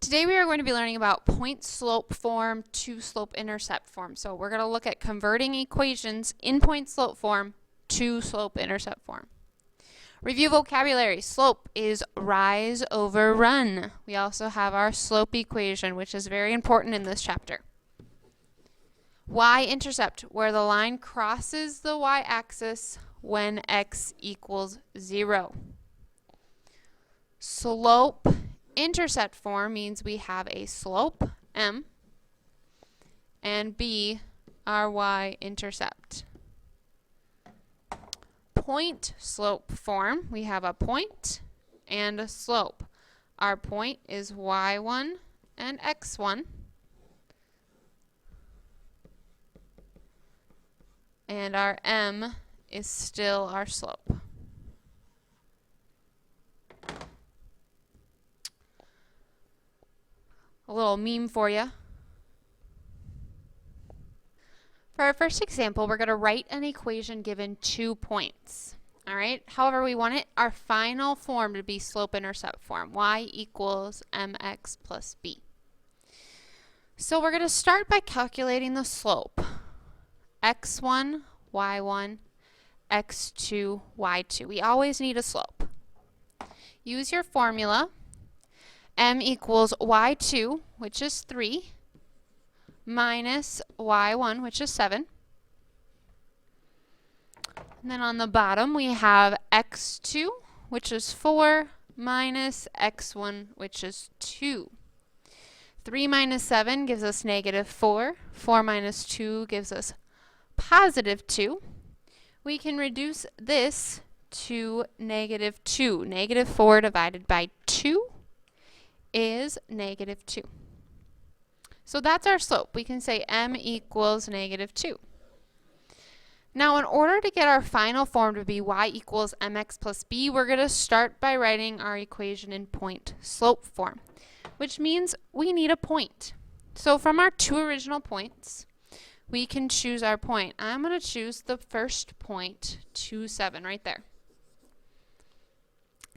Today we are going to be learning about point-slope form to slope-intercept form. So we're going to look at converting equations in point-slope form to slope-intercept form. Review vocabulary. Slope is rise over run. We also have our slope equation, which is very important in this chapter. Y-intercept, where the line crosses the y-axis when x equals 0. Slope-intercept form means we have a slope, m, and b, our y-intercept. Point-slope form, we have a point and a slope. Our point is y1 and x1. And our m is still our slope. A little meme for you. For our first example, we're going to write an equation given 2 points. All right. However, we want our final form to be slope-intercept form. Y equals mx plus b. So we're going to start by calculating the slope. x1, y1, x2, y2. We always need a slope. Use your formula. M equals y2, which is 3, minus y1, which is 7. And then on the bottom we have x2, which is 4, minus x1, which is 2. 3 minus 7 gives us negative 4. 4 minus 2 gives us positive 2. We can reduce this to negative 2. Negative 4 divided by 2 is negative 2. So that's our slope. We can say m equals negative 2. Now, in order to get our final form to be y equals mx plus b, we're going to start by writing our equation in point-slope form, which means we need a point. So from our 2 original points, we can choose our point. I'm going to choose the first point, 2, 7, right there.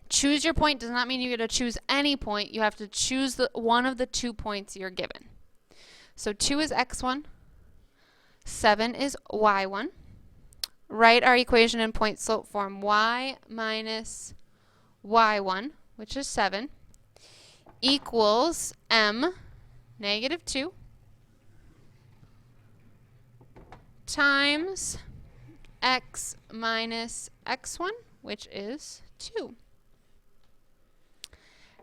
Choose your point does not mean you get to choose any point. You have to choose one of the 2 points you're given. So 2 is x1, 7 is y1. Write our equation in point-slope form. Y minus y1, which is 7, equals m, negative 2, times x minus x1, which is 2.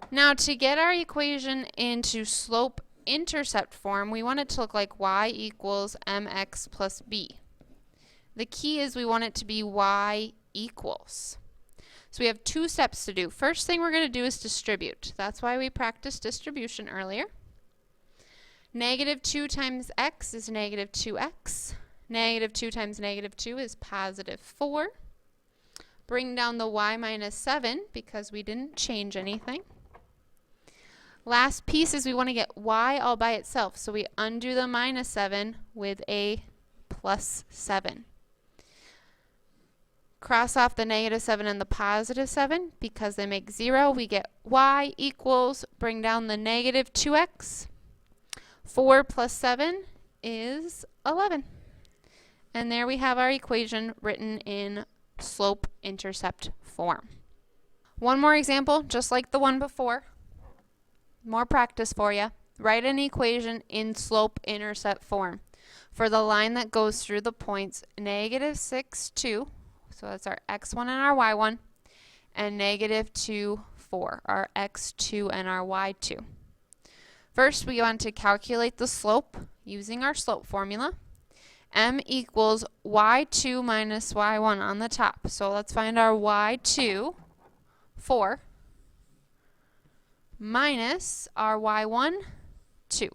Now, to get our equation into slope-intercept form, we want it to look like y equals mx plus b. The key is we want it to be y equals. So we have 2 steps to do. First thing we're going to do is distribute. That's why we practiced distribution earlier. Negative 2 times x is negative 2x. Negative 2 times negative 2 is positive 4. Bring down the y minus 7 because we didn't change anything. Last piece is we want to get y all by itself, so we undo the minus 7 with a plus 7. Cross off the negative 7 and the positive 7 because they make 0. We get y equals, bring down the negative 2x. 4 plus 7 is 11. And there we have our equation written in slope-intercept form. One more example, just like the one before. More practice for you. Write an equation in slope-intercept form for the line that goes through the points negative 6, 2, so that's our x1 and our y1, and negative 2, 4, our x2 and our y2. First, we want to calculate the slope using our slope formula. M equals y2 minus y1 on the top. So let's find our y2, 4, minus our y1, 2.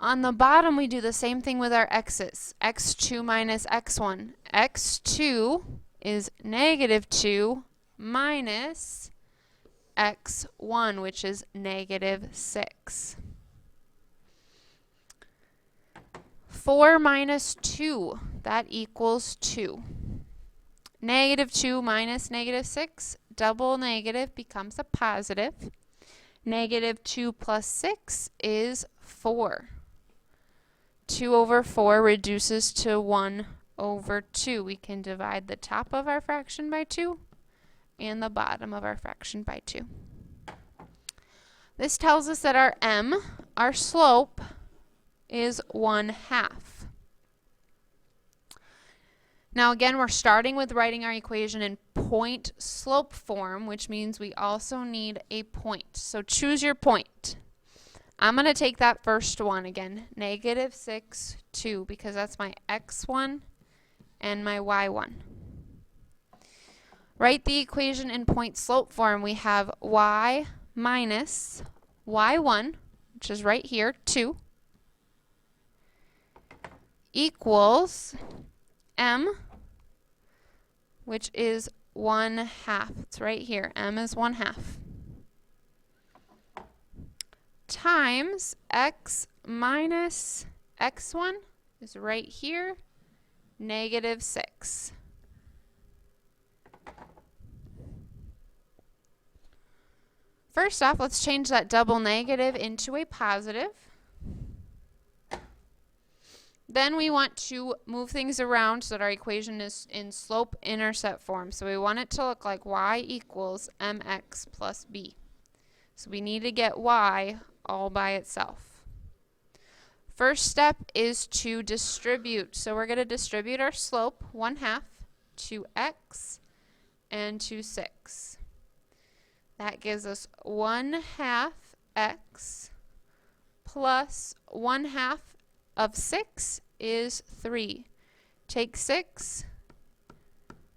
On the bottom, we do the same thing with our x's. x2 minus x1. x2 is negative 2 minus x1, which is negative 6. 4 minus 2, that equals 2. Negative 2 minus negative 6 double negative becomes a positive. Negative 2 plus 6 is 4. 2 over 4 reduces to 1 over 2. We can divide the top of our fraction by 2 and the bottom of our fraction by 2. This tells us that our m, our slope, is 1/2. Now again, we're starting with writing our equation in point slope form, which means we also need a point. So choose your point. I'm going to take that first one again, negative 6, 2, because that's my x1 and my y1. Write the equation in point slope form. We have y minus y1, which is right here, 2, equals m, which is 1/2. It's right here. M is 1/2. Times x minus x1 is right here, negative 6. First off, let's change that double negative into a positive. Then we want to move things around so that our equation is in slope-intercept form. So we want it to look like y equals mx plus b. So we need to get y all by itself. First step is to distribute. So we're going to distribute our slope 1/2 to x and to 6. That gives us 1/2 x plus 1/2 of 6 is 3. Take 6,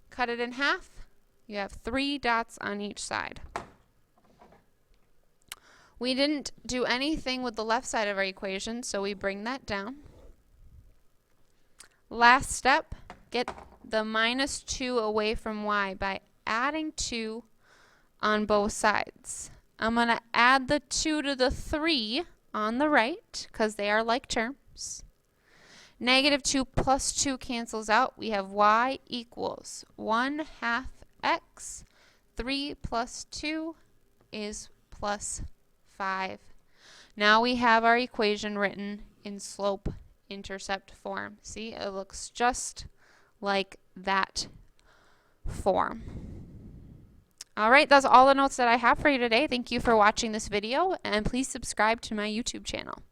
cut it in half. You have 3 dots on each side. We didn't do anything with the left side of our equation, so we bring that down. Last step, get the minus 2 away from y by adding 2 on both sides. I'm going to add the 2 to the 3 on the right because they are like terms. Negative 2 plus 2 cancels out. We have y equals 1/2 x. 3 plus 2 is plus 5. Now we have our equation written in slope-intercept form. See, it looks just like that form. All right, that's all the notes that I have for you today. Thank you for watching this video, and please subscribe to my YouTube channel.